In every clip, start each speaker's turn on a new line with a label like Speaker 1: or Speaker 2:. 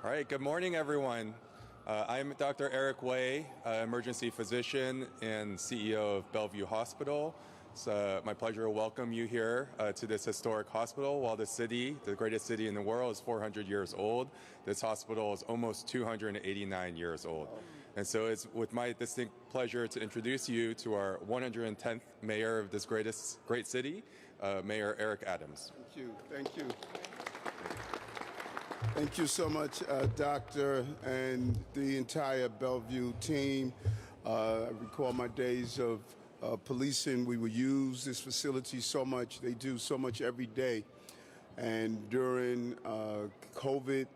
Speaker 1: All right, good morning, everyone. I'm Dr. Eric Way, emergency physician and CEO of Bellevue Hospital. It's my pleasure to welcome you here to this historic hospital. While the city, the greatest city in the world, is 400 years old, this hospital is almost 289 years old. And so it's with my distinct pleasure to introduce you to our 110th mayor of this great city, Mayor Eric Adams.
Speaker 2: Thank you. Thank you. Thank you so much, Doctor, and the entire Bellevue team. I recall my days of policing. We would use this facility so much. They do so much every day. And during COVID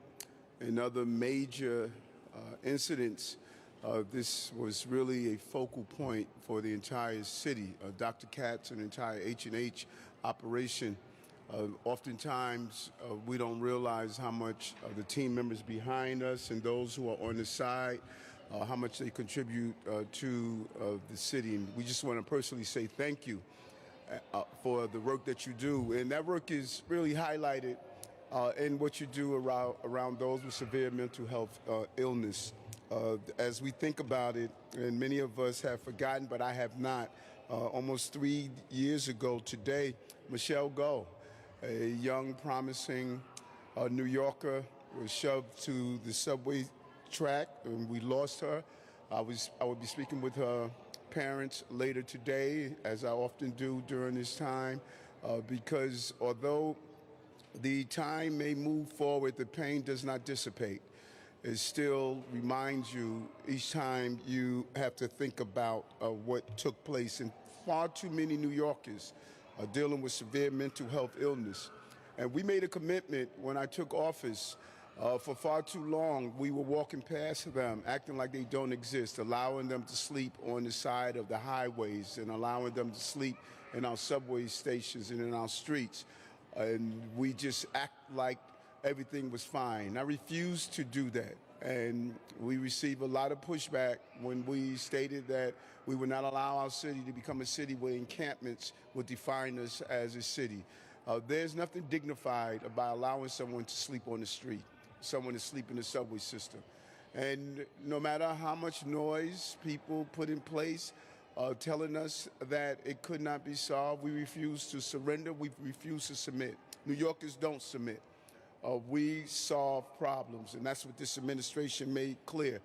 Speaker 2: and other major incidents, this was really a focal point for the entire city. Dr. Katz and the entire H&H operation. Oftentimes, we don't realize how much the team members behind us and those who are on the side, how much they contribute to the city. And we just want to personally say thank you for the work that you do. And that work is really highlighted in what you do around those with severe mental health illness. As we think about it, and many of us have forgotten, but I have not, almost 3 years ago today, Michelle Go, a young, promising New Yorker, was shoved to the subway track, and we lost her. I will be speaking with her parents later today, as I often do during this time, because although the time may move forward, the pain does not dissipate. It still reminds you each time you have to think about what took place. And far too many New Yorkers are dealing with severe mental health illness. And we made a commitment when I took office. For far too long, we were walking past them, acting like they don't exist, allowing them to sleep on the side of the highways and allowing them to sleep in our subway stations and in our streets. And we just act like everything was fine. I refused to do that. And we received a lot of pushback when we stated that we would not allow our city to become a city where encampments would define us as a city. There's nothing dignified about allowing someone to sleep on the street, someone to sleep in the subway system. And no matter how much noise people put in place, telling us that it could not be solved, we refuse to surrender, we refuse to submit. New Yorkers don't submit. We solve problems, and that's what this administration made clear.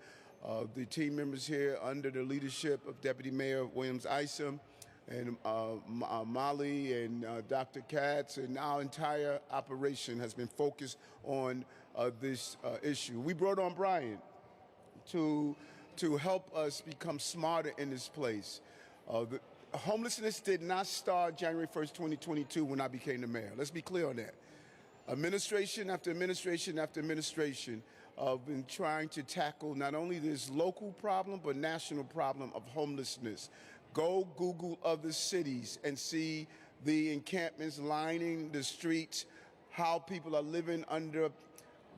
Speaker 2: The team members here, under the leadership of Deputy Mayor Williams-Isom and Molly and Dr. Katz, and our entire operation has been focused on this issue. We brought on Brian to help us become smarter in this place. Homelessness did not start January 1st, 2022 when I became the mayor. Let's be clear on that. Administration after administration after administration have been trying to tackle not only this local problem, but national problem of homelessness. Go Google other cities and see the encampments lining the streets, how people are living under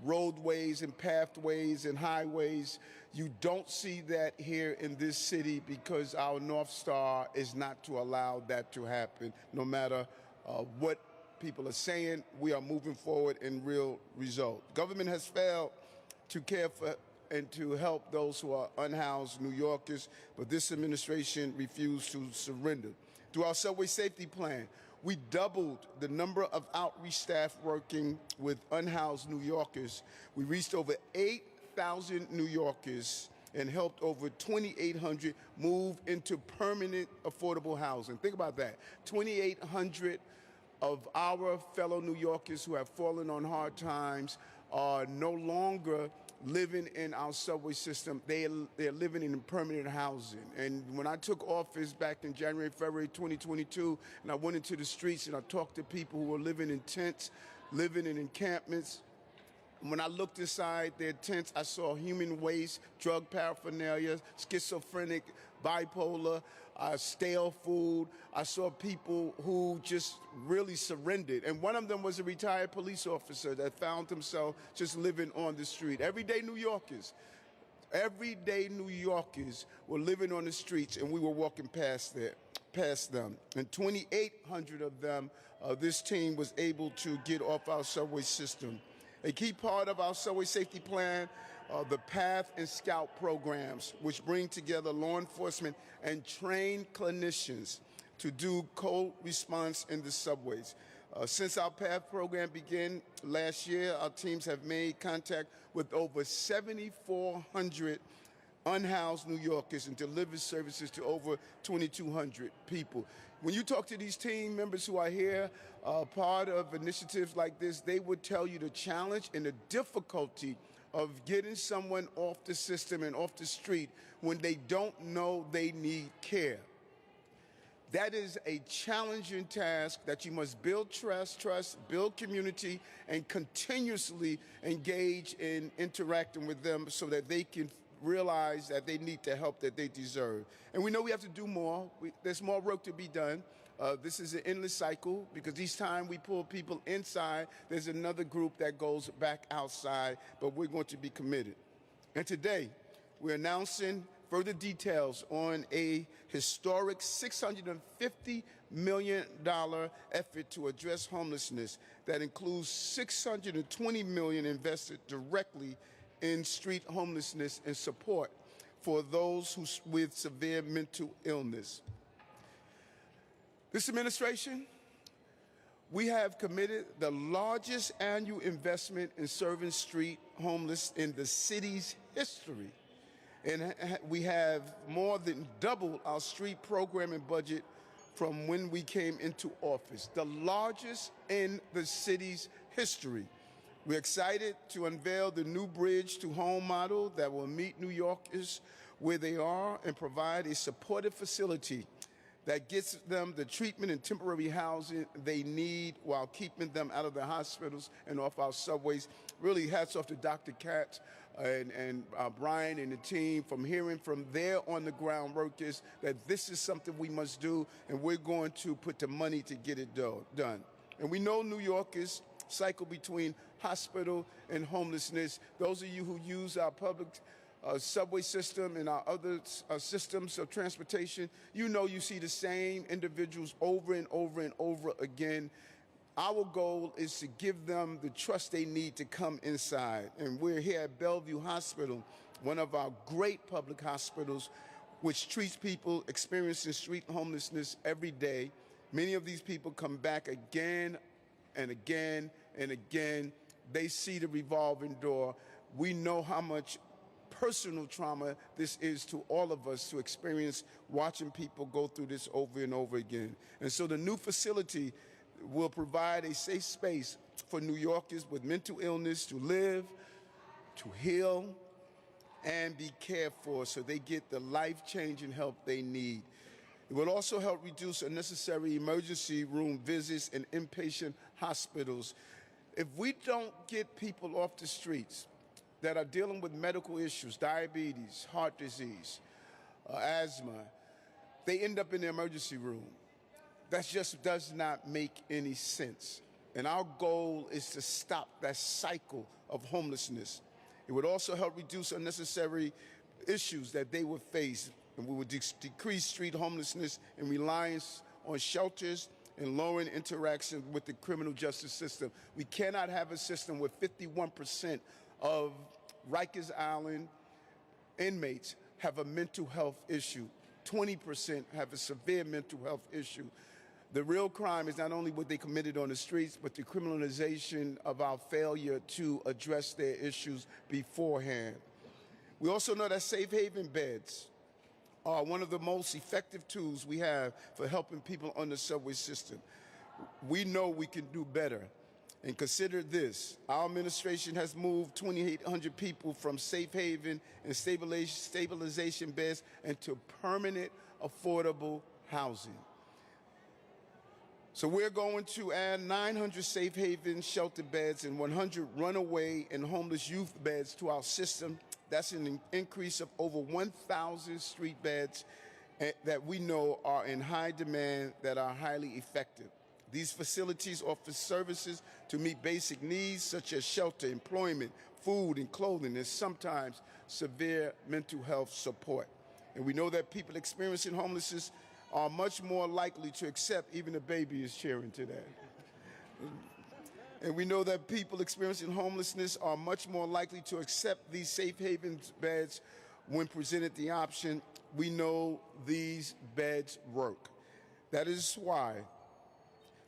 Speaker 2: roadways and pathways and highways. You don't see that here in this city because our North Star is not to allow that to happen, no matter what people are saying. We are moving forward in real result. Government has failed to care for and to help those who are unhoused New Yorkers, but this administration refused to surrender. Through our subway safety plan, we doubled the number of outreach staff working with unhoused New Yorkers. We reached over 8,000 New Yorkers and helped over 2,800 move into permanent affordable housing. Think about that, 2,800 of our fellow New Yorkers who have fallen on hard times are no longer living in our subway system. They're living in permanent housing. And when I took office back in January, February 2022, and I went into the streets and I talked to people who were living in tents, living in encampments, when I looked inside their tents, I saw human waste, drug paraphernalia, schizophrenic, bipolar, stale food. I saw people who just really surrendered. And one of them was a retired police officer that found himself just living on the street. Everyday New Yorkers were living on the streets, and we were walking past them. And 2,800 of them, this team was able to get off our subway system. A key part of our subway safety plan are the PATH and SCOUT programs, which bring together law enforcement and trained clinicians to do cold response in the subways. Since our PATH program began last year, our teams have made contact with over 7,400 unhoused New Yorkers and delivered services to over 2,200 people. When you talk to these team members who are here, part of initiatives like this, they would tell you the challenge and the difficulty of getting someone off the system and off the street when they don't know they need care. That is a challenging task that you must build trust, build community, and continuously engage in interacting with them so that they can realize that they need the help that they deserve. And we know we have to do more. There's more work to be done. This is an endless cycle because each time we pull people inside, there's another group that goes back outside, but we're going to be committed. And today, we're announcing further details on a historic $650 million effort to address homelessness that includes $620 million invested directly in street homelessness and support for those with severe mental illness. This administration, we have committed the largest annual investment in serving street homeless in the city's history. And we have more than doubled our street programming budget from when we came into office, the largest in the city's history. We're excited to unveil the new Bridge to Home model that will meet New Yorkers where they are and provide a supportive facility that gets them the treatment and temporary housing they need while keeping them out of the hospitals and off our subways. Really hats off to Dr. Katz and Brian and the team from hearing from their on-the-ground workers that this is something we must do, and we're going to put the money to get it done. And we know New Yorkers cycle between hospital and homelessness. Those of you who use our public subway system and our other systems of transportation, you know you see the same individuals over and over and over again. Our goal is to give them the trust they need to come inside. And we're here at Bellevue Hospital, one of our great public hospitals, which treats people experiencing street homelessness every day. Many of these people come back again and again and again. They see the revolving door. We know how much personal trauma this is to all of us to experience watching people go through this over and over again. And so the new facility will provide a safe space for New Yorkers with mental illness to live, to heal, and be cared for so they get the life-changing help they need. It will also help reduce unnecessary emergency room visits in inpatient hospitals. If we don't get people off the streets that are dealing with medical issues, diabetes, heart disease, asthma, they end up in the emergency room. That just does not make any sense. And our goal is to stop that cycle of homelessness. It would also help reduce unnecessary issues that they would face, and we would decrease street homelessness and reliance on shelters and lowering interaction with the criminal justice system. We cannot have a system where 51% of Rikers Island inmates have a mental health issue. 20% have a severe mental health issue. The real crime is not only what they committed on the streets, but the criminalization of our failure to address their issues beforehand. We also know that safe haven beds are one of the most effective tools we have for helping people on the subway system. We know we can do better. And consider this, our administration has moved 2,800 people from safe haven and stabilization beds into permanent, affordable housing. So we're going to add 900 safe haven shelter beds and 100 runaway and homeless youth beds to our system. That's an increase of over 1,000 street beds that we know are in high demand that are highly effective. These facilities offer services to meet basic needs such as shelter, employment, food, and clothing, and sometimes severe mental health support. And we know that people experiencing homelessness are much more likely to accept even a baby is cheering today. And we know that people experiencing homelessness are much more likely to accept these safe haven beds when presented the option. We know these beds work. That is why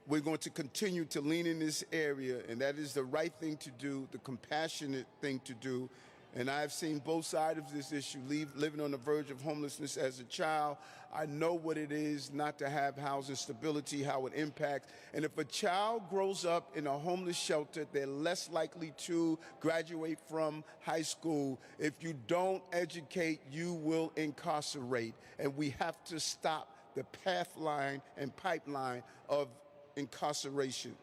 Speaker 2: we're going to continue to lean in this area, and that is the right thing to do, the compassionate thing to do. And I've seen both sides of this issue, living on the verge of homelessness as a child. I know what it is not to have housing stability, how it impacts. And if a child grows up in a homeless shelter, they're less likely to graduate from high school. If you don't educate, you will incarcerate. And we have to stop the pathline and pipeline of incarceration.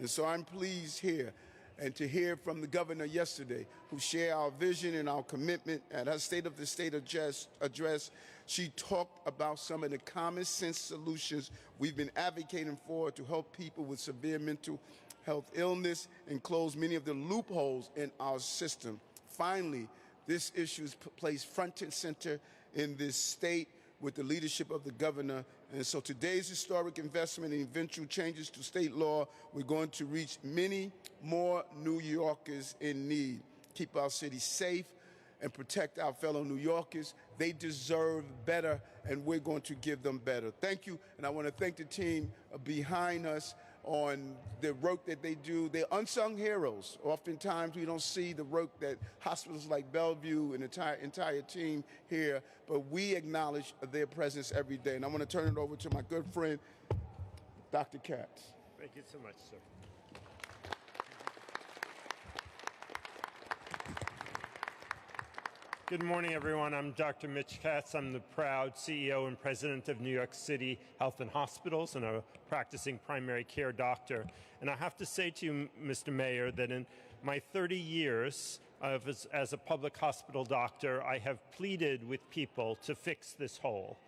Speaker 2: And so I'm pleased here and to hear from the governor yesterday, who shared our vision and our commitment at her State of the State address. She talked about some of the common sense solutions we've been advocating for to help people with severe mental health illness and close many of the loopholes in our system. Finally, this issue is placed front and center in this state with the leadership of the governor. And so today's historic investment and eventual changes to state law, we're going to reach many more New Yorkers in need. Keep our city safe and protect our fellow New Yorkers. They deserve better, and we're going to give them better. Thank you, and I want to thank the team behind us on the work that they do. They're unsung heroes. Oftentimes we don't see the work that hospitals like Bellevue and the entire team here, but we acknowledge their presence every day. And I want to turn it over to my good friend, Dr. Katz.
Speaker 3: Thank you so much, sir. Good morning, everyone. I'm Dr. Mitch Katz. I'm the proud CEO and president of New York City Health and Hospitals and a practicing primary care doctor. And I have to say to you, Mr. Mayor, that in my 30 years as a public hospital doctor, I have pleaded with people to fix this hole.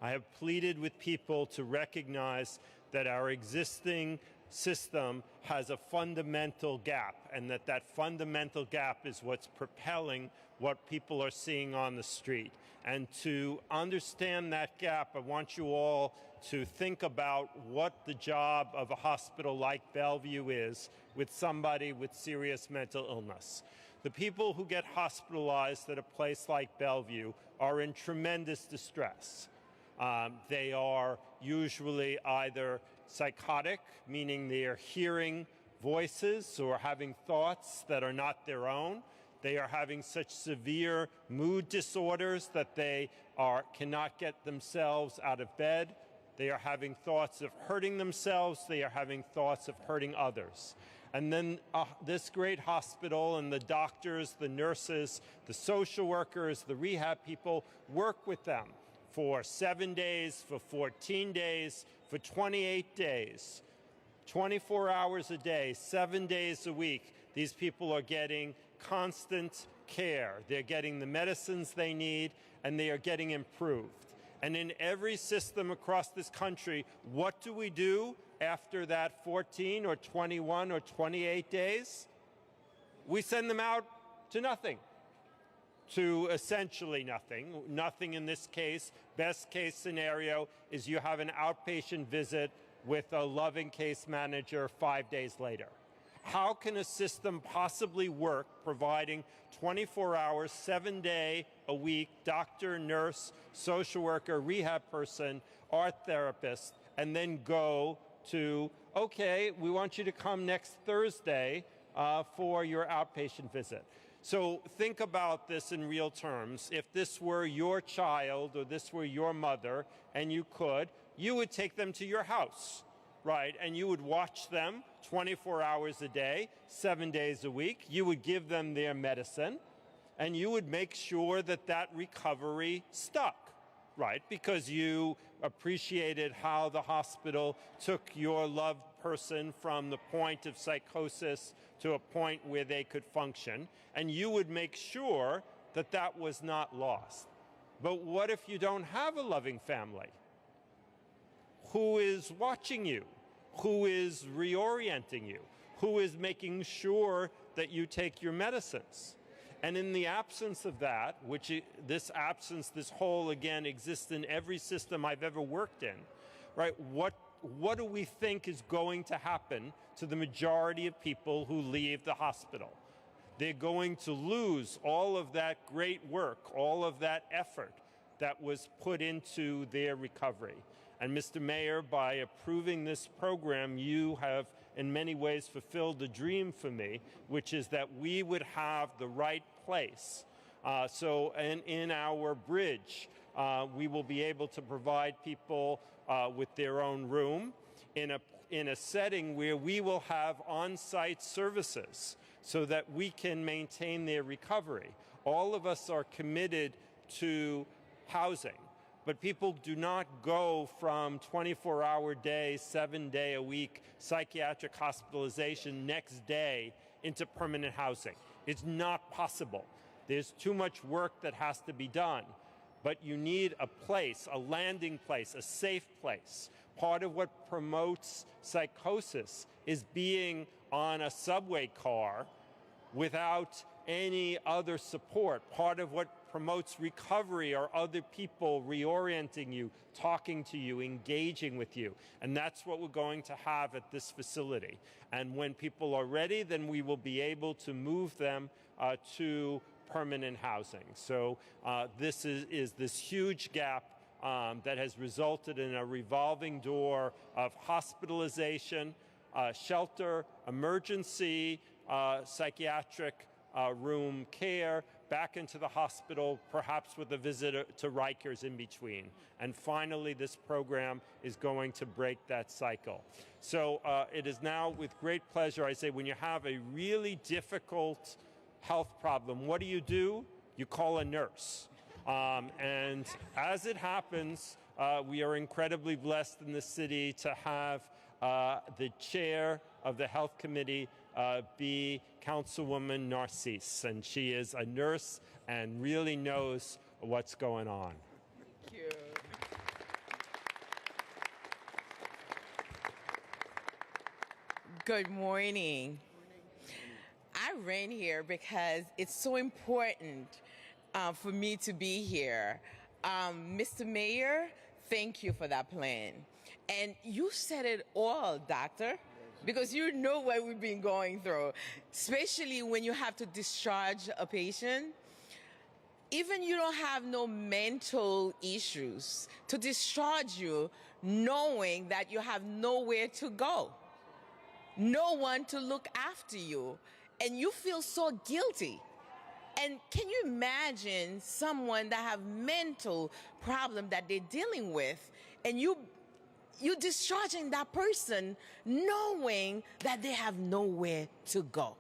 Speaker 3: I have pleaded with people to recognize that our existing system has a fundamental gap, and that fundamental gap is what's propelling what people are seeing on the street. And to understand that gap, I want you all to think about what the job of a hospital like Bellevue is with somebody with serious mental illness. The people who get hospitalized at a place like Bellevue are in tremendous distress. They are usually either psychotic, meaning they are hearing voices or having thoughts that are not their own. They are having such severe mood disorders that they cannot get themselves out of bed. They are having thoughts of hurting themselves. They are having thoughts of hurting others. And then this great hospital and the doctors, the nurses, the social workers, the rehab people work with them for 7 days, for 14 days, for 28 days, 24 hours a day, 7 days a week. These people are getting constant care. They're getting the medicines they need, and they are getting improved. And in every system across this country, what do we do after that 14 or 21 or 28 days? We send them out to nothing, to essentially nothing. Nothing in this case. Best case scenario is you have an outpatient visit with a loving case manager 5 days later. How can a system possibly work providing 24 hours, 7 day a week, doctor, nurse, social worker, rehab person, art therapist, and then go to, okay, we want you to come next Thursday for your outpatient visit? So think about this in real terms. If this were your child or this were your mother and you could, you would take them to your house, right? And you would watch them 24 hours a day, 7 days a week. You would give them their medicine, and you would make sure that that recovery stuck, right? Because you appreciated how the hospital took your loved person from the point of psychosis to a point where they could function, and you would make sure that that was not lost. But what if you don't have a loving family? Who is watching you? Who is reorienting you? Who is making sure that you take your medicines? And in the absence of that, this hole again exists in every system I've ever worked in, right? What what do we think is going to happen to the majority of people who leave the hospital? They're going to lose all of that great work, all of that effort that was put into their recovery. And Mr. Mayor, by approving this program, you have in many ways fulfilled the dream for me, which is that we would have the right place. So in our bridge, we will be able to provide people with their own room in a setting where we will have on-site services so that we can maintain their recovery. All of us are committed to housing, but people do not go from 24-hour day, 7-day-a-week psychiatric hospitalization next day into permanent housing. It's not possible. There's too much work that has to be done. But you need a place, a landing place, a safe place. Part of what promotes psychosis is being on a subway car without any other support. Part of what promotes recovery are other people reorienting you, talking to you, engaging with you. And that's what we're going to have at this facility. And when people are ready, then we will be able to move them to permanent housing. So this is this huge gap that has resulted in a revolving door of hospitalization, shelter, emergency, psychiatric room care, back into the hospital, perhaps with a visit to Rikers in between. And finally, this program is going to break that cycle. So it is now with great pleasure I say, when you have a really difficult health problem, what do? You call a nurse. And as it happens, we are incredibly blessed in the city to have the chair of the health committee be Councilwoman Narcisse, and she is a nurse and really knows what's going on.
Speaker 4: Thank you. Good morning. I ran here because it's so important for me to be here. Mr. Mayor, thank you for that plan. And you said it all, doctor, because you know what we've been going through, especially when you have to discharge a patient. Even you don't have no mental issues to discharge you, knowing that you have nowhere to go, no one to look after you, and you feel so guilty. And can you imagine someone that have mental problem that they're dealing with, and you're discharging that person knowing that they have nowhere to go?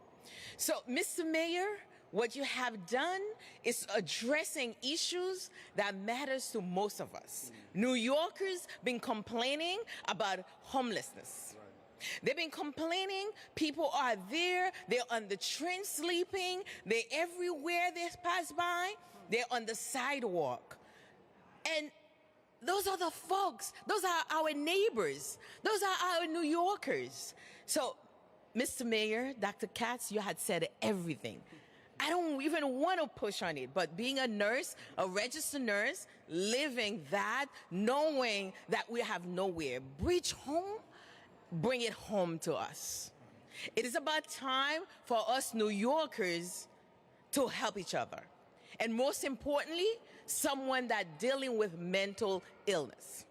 Speaker 4: So, Mr. Mayor, what you have done is addressing issues that matters to most of us. New Yorkers been complaining about homelessness. They've been complaining, people are there, they're on the train sleeping, they're everywhere they pass by, they're on the sidewalk. And those are the folks, those are our neighbors, those are our New Yorkers. So, Mr. Mayor, Dr. Katz, you had said everything. I don't even want to push on it, but being a nurse, a registered nurse, living that, knowing that we have nowhere, Bridge Home, bring it home to us. It is about time for us New Yorkers to help each other. And most importantly, someone that's dealing with mental illness.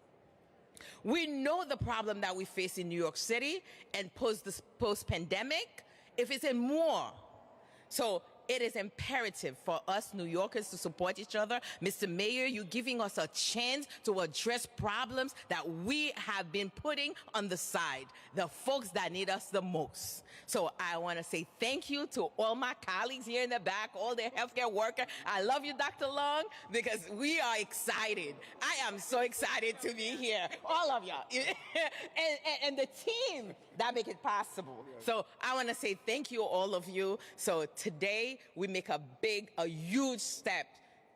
Speaker 4: We know the problem that we face in New York City and post-pandemic, if it's in more. So it is imperative for us New Yorkers to support each other. Mr. Mayor, you're giving us a chance to address problems that we have been putting on the side, the folks that need us the most. So I want to say thank you to all my colleagues here in the back, all the healthcare workers. I love you, Dr. Long, because we are excited. I am so excited to be here, all of y'all, and the team that make it possible. So I want to say thank you, all of you. So today we make a huge step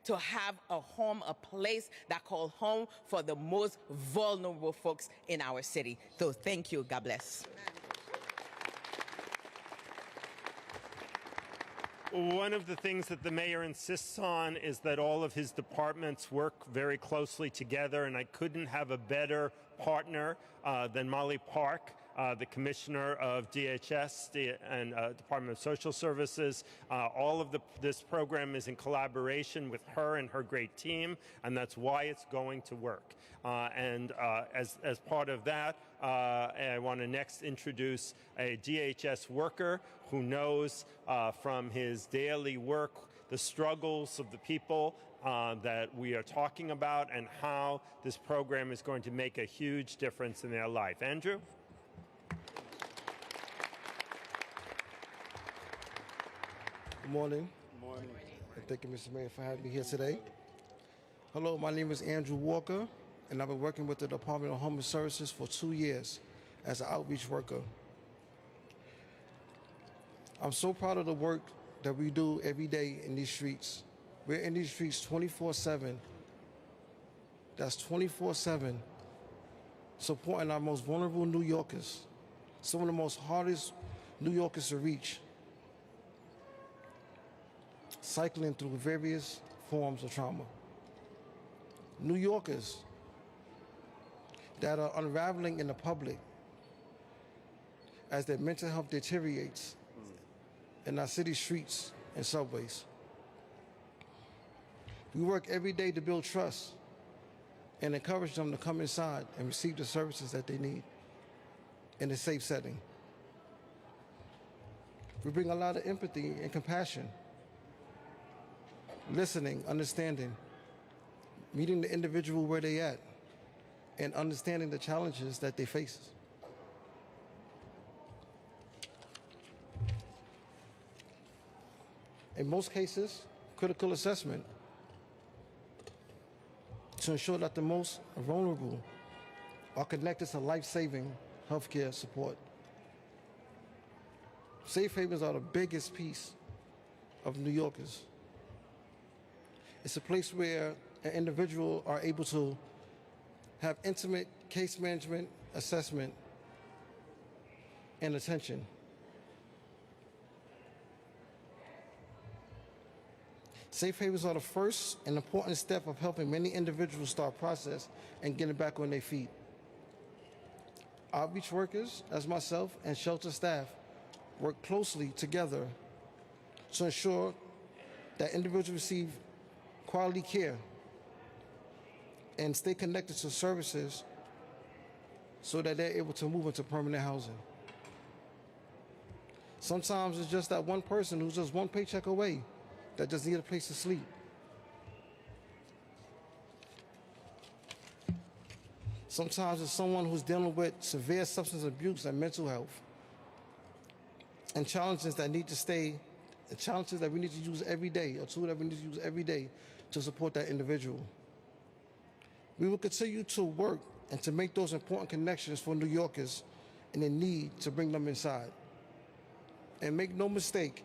Speaker 4: to have a home, a place that called home for the most vulnerable folks in our city. So thank you. God bless.
Speaker 3: One of the things that the mayor insists on is that all of his departments work very closely together, and I couldn't have a better partner than Molly Park, the commissioner of DHS and Department of Social Services. All of this program is in collaboration with her and her great team, and that's why it's going to work. As part of that, I want to next introduce a DHS worker who knows from his daily work the struggles of the people that we are talking about and how this program is going to make a huge difference in their life. Andrew?
Speaker 5: Good morning.
Speaker 2: Good morning.
Speaker 5: And thank you, Mr. Mayor, for having me here today. Hello, my name is Andrew Walker, and I've been working with the Department of Homeless Services for 2 years as an outreach worker. I'm so proud of the work that we do every day in these streets. We're in these streets 24/7. That's 24/7, supporting our most vulnerable New Yorkers, some of the most hardest New Yorkers to reach, cycling through various forms of trauma. New Yorkers that are unraveling in the public as their mental health deteriorates in our city streets and subways. We work every day to build trust and encourage them to come inside and receive the services that they need in a safe setting. We bring a lot of empathy and compassion, listening, understanding, meeting the individual where they at, and understanding the challenges that they face. In most cases, critical assessment to ensure that the most vulnerable are connected to life-saving healthcare support. Safe havens are the biggest piece of New Yorkers. It's a place where an individual are able to have intimate case management, assessment, and attention. Safe havens are the first and important step of helping many individuals start process and getting back on their feet. Outreach workers, as myself, and shelter staff work closely together to ensure that individuals receive quality care and stay connected to services so that they're able to move into permanent housing. Sometimes it's just that one person who's just one paycheck away that just need a place to sleep. Sometimes it's someone who's dealing with severe substance abuse and mental health and challenges that need to stay, the challenges that we need to use every day, a tool that we need to use every day to support that individual. We will continue to work and to make those important connections for New Yorkers and the need to bring them inside. And make no mistake,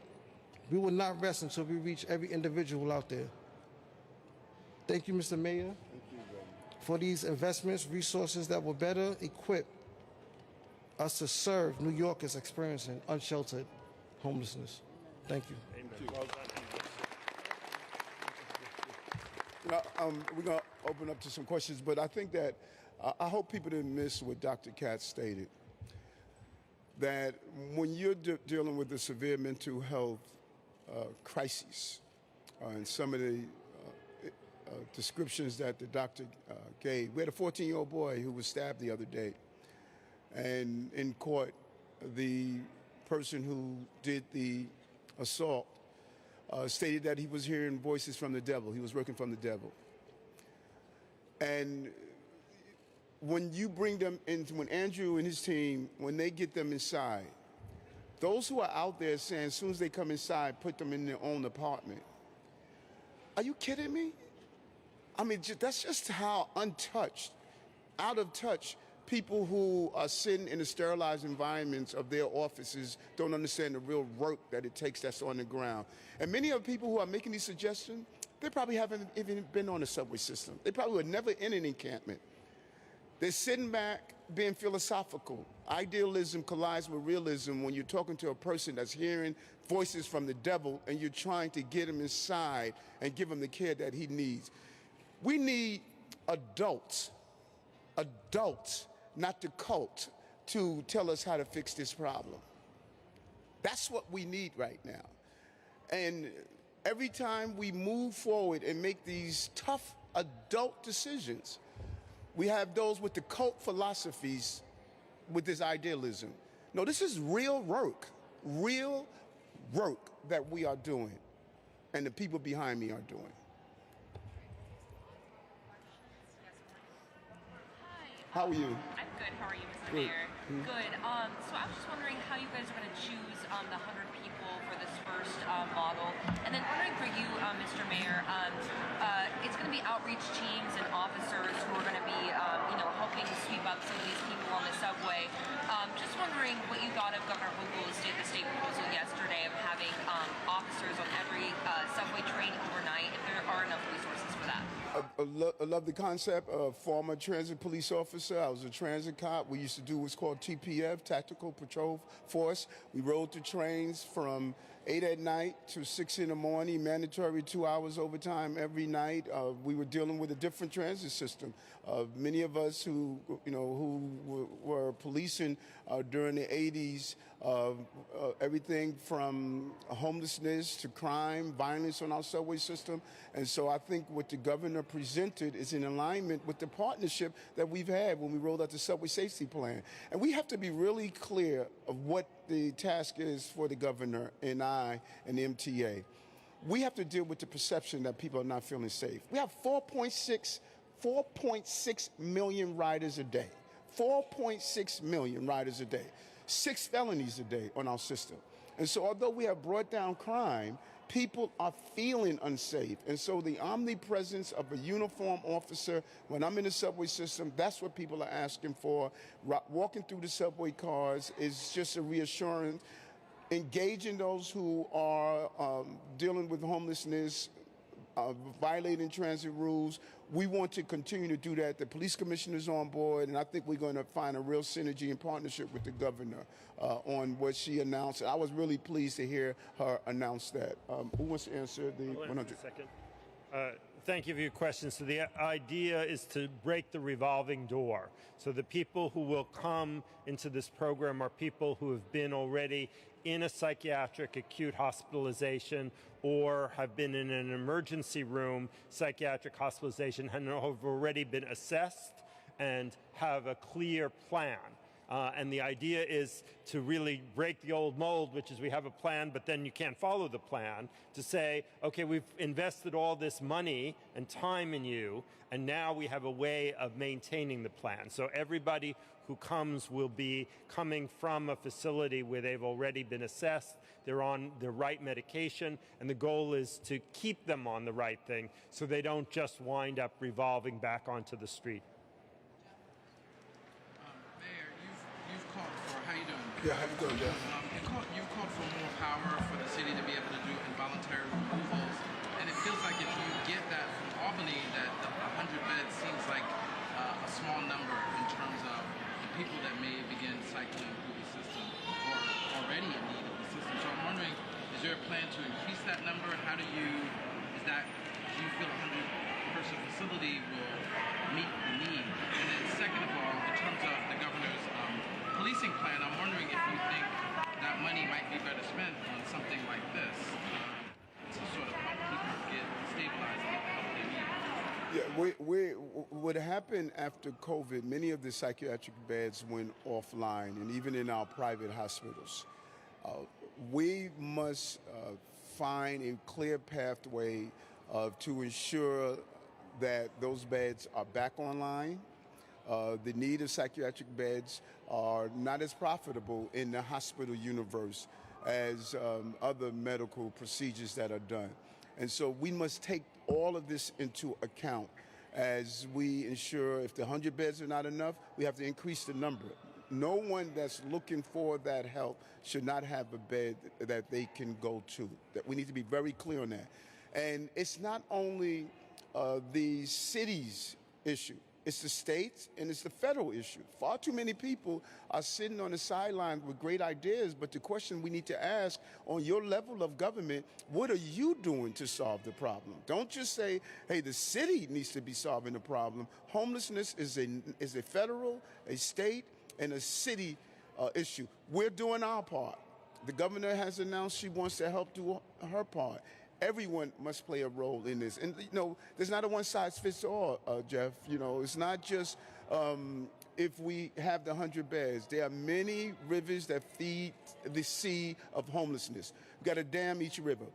Speaker 5: we will not rest until we reach every individual out there. Thank you, Mr. Mayor, for these investments, resources that will better equip us to serve New Yorkers experiencing unsheltered homelessness. Thank you.
Speaker 3: Well done.
Speaker 2: We're going to open up to some questions, but I think that I hope people didn't miss what Dr. Katz stated, that when you're dealing with a severe mental health crisis, and some of the descriptions that the doctor gave. We had a 14-year-old boy who was stabbed the other day, and in court, the person who did the assault stated that he was hearing voices from the devil. He was working from the devil. And when you bring them in, when Andrew and his team, when they get them inside, those who are out there saying as soon as they come inside, put them in their own apartment. Are you kidding me? I mean, that's just how untouched, out of touch, people who are sitting in the sterilized environments of their offices don't understand the real work that it takes that's on the ground. And many of the people who are making these suggestions, they probably haven't even been on the subway system. They probably were never in an encampment. They're sitting back being philosophical. Idealism collides with realism when you're talking to a person that's hearing voices from the devil and you're trying to get him inside and give him the care that he needs. We need adults, not the cult, to tell us how to fix this problem. That's what we need right now. And every time we move forward and make these tough adult decisions, we have those with the cult philosophies with this idealism. No, this is real work that we are doing and the people behind me are doing. How are you?
Speaker 6: I'm good. How are you, Mr.
Speaker 2: Good.
Speaker 6: Mayor? Good. So I was just wondering how you guys are going to choose the 100 people for this first model. And then wondering for you, Mr. Mayor, it's going to be outreach teams and officers who are going to be, helping sweep up some of these people on the subway. Just wondering what you thought of Governor Hochul's state proposal yesterday of having officers on every subway train overnight, if there are enough resources for that.
Speaker 2: I love the concept of former transit police officer. I was a transit cop. We used to do what's called TPF, Tactical Patrol Force. We rode the trains from 8 at night to 6 in the morning, mandatory 2 hours overtime every night. We were dealing with a different transit system. Many of us who were policing during the 80s, everything from homelessness to crime, violence on our subway system. And so I think what the governor presented is in alignment with the partnership that we've had when we rolled out the subway safety plan. And we have to be really clear of what the task is for the governor and I and the MTA. We have to deal with the perception that people are not feeling safe. We have 4.6 million riders a day. 4.6 million riders a day. 6 felonies a day on our system. And so although we have brought down crime, people are feeling unsafe. And so the omnipresence of a uniformed officer, when I'm in the subway system, that's what people are asking for. Walking through the subway cars is just a reassurance. Engaging those who are dealing with homelessness, violating transit rules. We want to continue to do that. The police commissioner is on board, and I think we're going to find a real synergy and partnership with the governor on what she announced. I was really pleased to hear her announce that. Who wants to answer the 100?
Speaker 3: Second. Thank you for your question. So the idea is to break the revolving door. So the people who will come into this program are people who have been already in a psychiatric acute hospitalization or have been in an emergency room psychiatric hospitalization and have already been assessed and have a clear plan. And the idea is to really break the old mold, which is we have a plan, but then you can't follow the plan, to say, okay, we've invested all this money and time in you, and now we have a way of maintaining the plan. So everybody who comes will be coming from a facility where they've already been assessed, they're on the right medication, and the goal is to keep them on the right thing so they don't just wind up revolving back onto the street.
Speaker 2: Yeah, how you doing, Jeff?
Speaker 7: You called for more power for the city to be able to do involuntary removals, and it feels like if you get that from Albany, that the 100 beds seems like a small number in terms of the people that may begin cycling through the system or already in need of the system. So I'm wondering, is there a plan to increase that number? How do you feel a 100-person facility will meet the need? And then second of all, in terms of the governor's policing plan, I'm wondering if you think that money might be better spent on something like this to sort of help people get stabilized and get the help they need.
Speaker 2: Yeah, what happened after COVID, many of the psychiatric beds went offline, and even in our private hospitals. We must find a clear pathway to ensure that those beds are back online. The need of psychiatric beds are not as profitable in the hospital universe as other medical procedures that are done. And so we must take all of this into account as we ensure if the 100 beds are not enough, we have to increase the number. No one that's looking for that help should not have a bed that they can go to. That we need to be very clear on that. And it's not only the city's issue. It's the states and it's the federal issue. Far too many people are sitting on the sidelines with great ideas, but the question we need to ask on your level of government, what are you doing to solve the problem? Don't just say, hey, the city needs to be solving the problem. Homelessness is a federal, a state, and a city issue. We're doing our part. The governor has announced she wants to help do her part. Everyone must play a role in this. And, there's not a one-size-fits-all, Jeff. It's not just if we have the 100 beds. There are many rivers that feed the sea of homelessness. We've got to dam each river.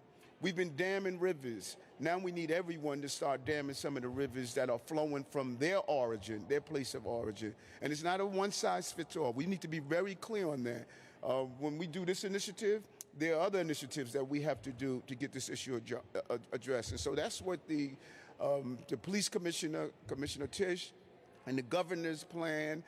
Speaker 2: We've been damming rivers. Now we need everyone to start damming some of the rivers that are flowing from their origin, their place of origin. And it's not a one-size-fits-all. We need to be very clear on that. When we do this initiative, there are other initiatives that we have to do to get this issue addressed. And so that's what the police commissioner, Commissioner Tisch, and the governor's plan,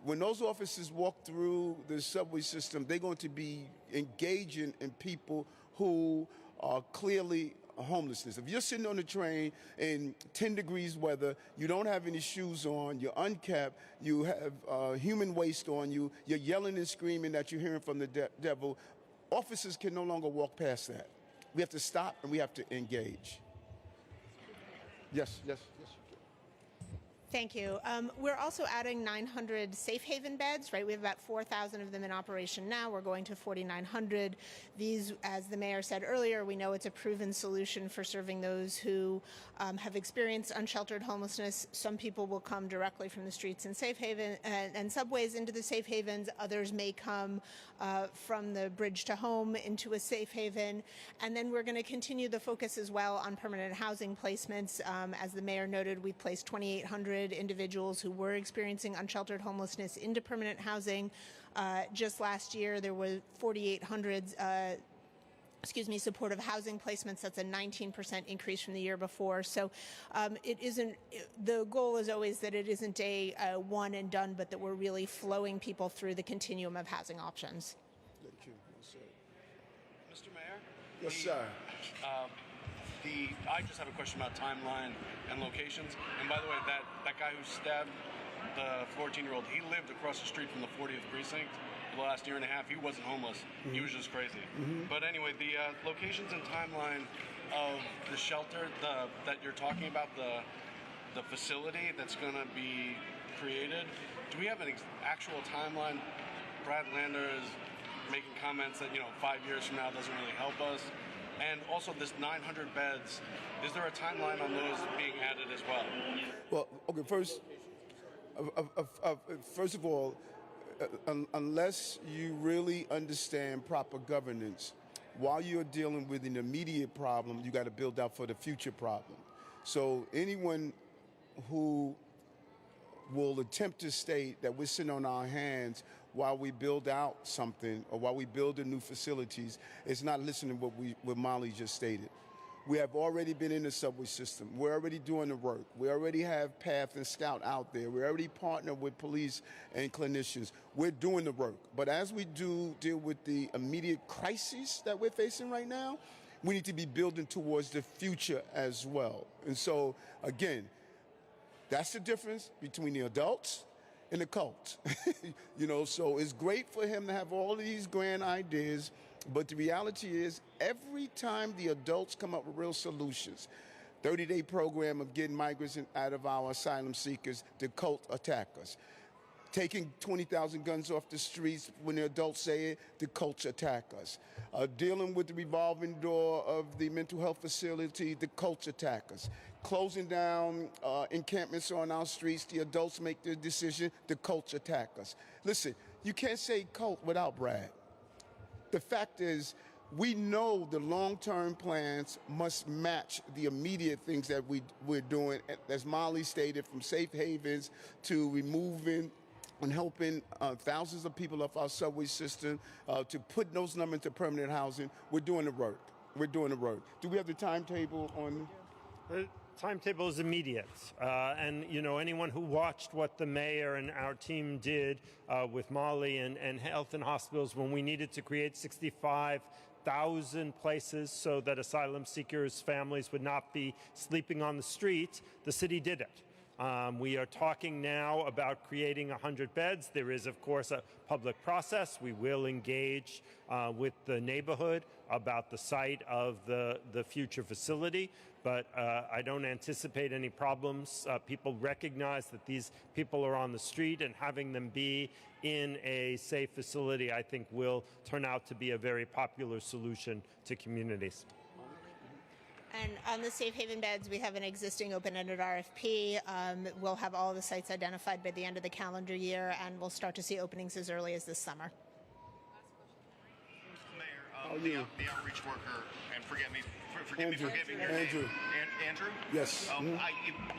Speaker 2: when those officers walk through the subway system, they're going to be engaging in people who are clearly homelessness. If you're sitting on the train in 10 degrees weather, you don't have any shoes on, you're unkept, you have human waste on you, you're yelling and screaming that you're hearing from the devil, officers can no longer walk past that. We have to stop and we have to engage. Yes.
Speaker 8: Thank you. We're also adding 900 safe haven beds, right? We have about 4,000 of them in operation now. We're going to 4,900. These, as the mayor said earlier, we know it's a proven solution for serving those who have experienced unsheltered homelessness. Some people will come directly from the streets and safe haven and subways into the safe havens. Others may come from the bridge to home into a safe haven. And then we're going to continue the focus as well on permanent housing placements. As the mayor noted, we placed 2,800 individuals who were experiencing unsheltered homelessness into permanent housing. Just last year, there were 4,800 supportive housing placements. That's a 19% increase from the year before. So it isn't, the goal is always that it isn't a one and done, but that we're really flowing people through the continuum of housing options.
Speaker 2: Thank you. Yes, sir.
Speaker 9: Mr. Mayor?
Speaker 2: Yes, sir.
Speaker 9: I just have a question about timeline and locations. And by the way, that guy who stabbed the 14-year-old, he lived across the street from the 40th precinct for the last year and a half. He wasn't homeless. Mm-hmm. He was just crazy. Mm-hmm. But anyway, the locations and timeline of the shelter that you're talking about, the facility that's going to be created, do we have an actual timeline? Brad Lander is making comments that 5 years from now doesn't really help us. And also this 900 beds, is there a timeline on those being added as well?
Speaker 2: Well, okay, first of all, unless you really understand proper governance, while you're dealing with an immediate problem, you got to build out for the future problem. So anyone who will attempt to state that we're sitting on our hands while we build out something or while we build the new facilities is not listening to what Molly just stated. We have already been in the subway system. We're already doing the work. We already have PATH and Scout out there. We already partner with police and clinicians. We're doing the work. But as we do deal with the immediate crises that we're facing right now, we need to be building towards the future as well. And so, again, that's the difference between the adults and the cult. So it's great for him to have all of these grand ideas, but the reality is every time the adults come up with real solutions, 30-day program of getting migrants out of our asylum seekers, the cult attack us. Taking 20,000 guns off the streets when the adults say it, the cults attack us. Dealing with the revolving door of the mental health facility, the cults attack us. Closing down encampments on our streets, the adults make their decision, the cults attack us. Listen, you can't say cult without Brad. The fact is, we know the long-term plans must match the immediate things that we're doing, as Molly stated, from safe havens to removing and helping thousands of people off our subway system to put those numbers into permanent housing. We're doing the work. Do we have the timetable on?
Speaker 3: The timetable is immediate. And, anyone who watched what the mayor and our team did with Molly and Health and Hospitals when we needed to create 65,000 places so that asylum seekers' families would not be sleeping on the street, the city did it. We are talking now about creating 100 beds. There is, of course, a public process. We will engage with the neighborhood about the site of the future facility, but I don't anticipate any problems. People recognize that these people are on the street, and having them be in a safe facility, I think, will turn out to be a very popular solution to communities.
Speaker 8: And on the safe haven beds, we have an existing open-ended RFP. We'll have all the sites identified by the end of the calendar year, and we'll start to see openings as early as this summer.
Speaker 10: Mayor, the outreach worker, and forgive me for giving your
Speaker 2: Andrew.
Speaker 10: name. Andrew?
Speaker 2: Yes.
Speaker 10: You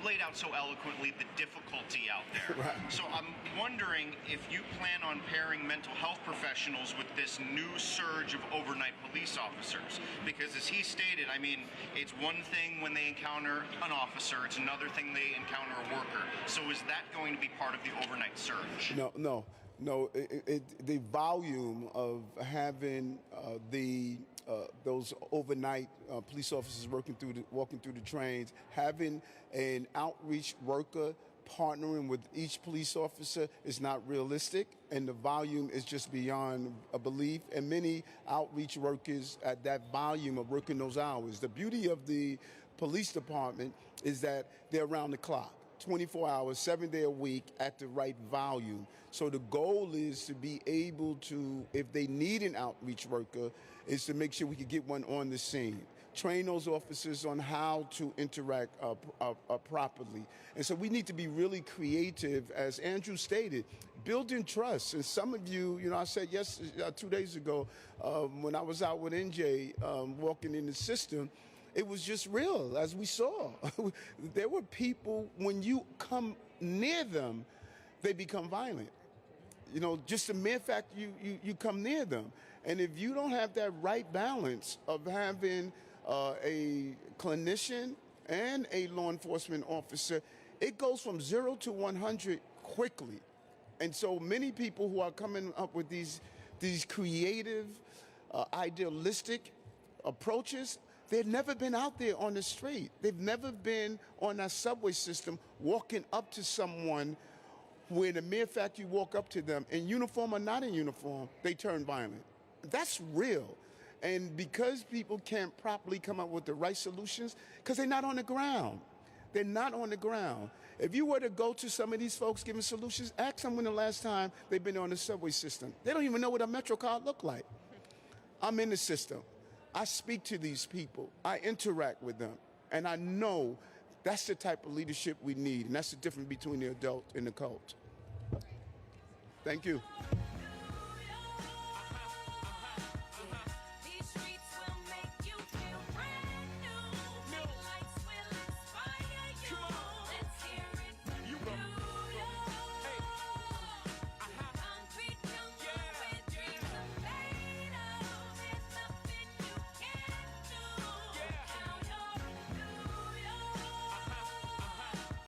Speaker 10: laid out so eloquently the difficulty out there.
Speaker 2: Right.
Speaker 10: So I'm wondering if you plan on pairing mental health professionals with this new surge of overnight police officers. Because as he stated, I mean, it's one thing when they encounter an officer, it's another thing they encounter a worker. So is that going to be part of the overnight surge?
Speaker 2: No. The volume of having those overnight police officers walking through the trains, having an outreach worker partnering with each police officer is not realistic, and the volume is just beyond a belief. And many outreach workers at that volume are working those hours. The beauty of the police department is that they're around the clock. 24 hours, 7 days a week at the right volume. So the goal is to be able to, if they need an outreach worker, is to make sure we can get one on the scene. Train those officers on how to interact properly. And so we need to be really creative, as Andrew stated, building trust. And some of you, I said 2 days ago, when I was out with NJ walking in the system, it was just real, as we saw. There were people, when you come near them, they become violent. Just the mere fact you come near them. And if you don't have that right balance of having a clinician and a law enforcement officer, it goes from 0 to 100 quickly. And so many people who are coming up with these creative, idealistic approaches, they've never been out there on the street. They've never been on a subway system walking up to someone where the mere fact you walk up to them, in uniform or not in uniform, they turn violent. That's real. And because people can't properly come up with the right solutions, because they're not on the ground. They're not on the ground. If you were to go to some of these folks giving solutions, ask them when the last time they've been on the subway system. They don't even know what a Metro card look like. I'm in the system. I speak to these people. I interact with them. And I know that's the type of leadership we need. And that's the difference between the adult and the cult. Thank you.